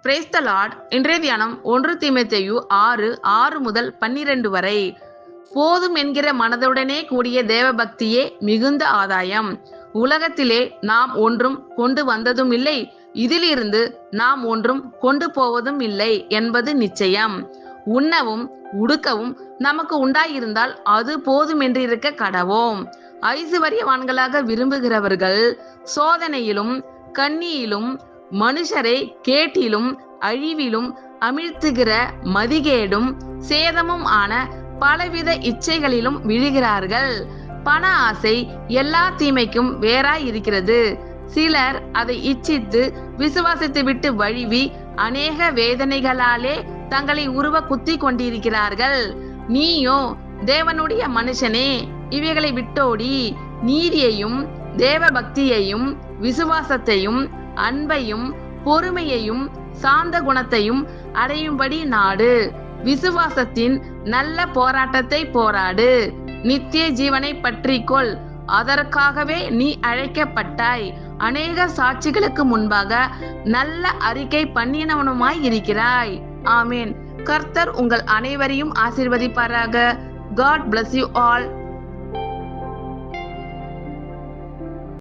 Praise the Lord. இன்றைய தியானம் 1 தீமோத்தேயு 6:6 முதல் 12 வரை. போதும் என்கிற மனதுடனே கூடிய தேவ பக்தியே மிகுந்த ஆதாயம். உலகத்திலே நாம் ஒன்றும் கொண்டு வந்ததும் இல்லை, இதிலிருந்து நாம் ஒன்றும் கொண்டு போவதும் இல்லை என்பது நிச்சயம். உண்ணவும் உடுக்கவும் நமக்கு உண்டாயிருந்தால் அது போதும் என்று இருக்க கடவோம். ஐசுவரியவான்களாக விரும்புகிறவர்கள் சோதனையிலும் கண்ணியிலும் மனுஷரை கேட்டிலும் அழிவிலும் அமிழ்த்துகிற மதிகேடும் சேதமும் ஆன பலவித இச்சைகளிலும் விழுகிறார்கள். பண ஆசை எல்லா தீமைக்கும் வேறாய் இருக்கிறது. சிலர் அதை இச்சித்து விசுவாசத்தை விட்டு வழிவி அநேக வேதனைகளாலே தங்களை உருவ குத்தி கொண்டிருக்கிறார்கள். நீயோ தேவனுடைய மனுஷனே, இவைகளை விட்டோடி நீதியையும் தேவ பக்தியையும் விசுவாசத்தையும் அன்பையும் பொறுமையையும் சாந்த குணத்தையும் அடையும்படி நாடு. விசுவாசத்தின் நல்ல போராட்டத்தை போராடு. நித்திய ஜீவனை பற்றிக்கொள், அதற்காகவே நீ அழைக்கப்பட்டாய். அநேக சாட்சிகளுக்கு முன்பாக நல்ல அறிக்கை பண்ணினவனுமாய் இருக்கிறாய். ஆமேன். கர்த்தர் உங்கள் அனைவரையும் ஆசீர்வதிப்பாராக. God bless you all.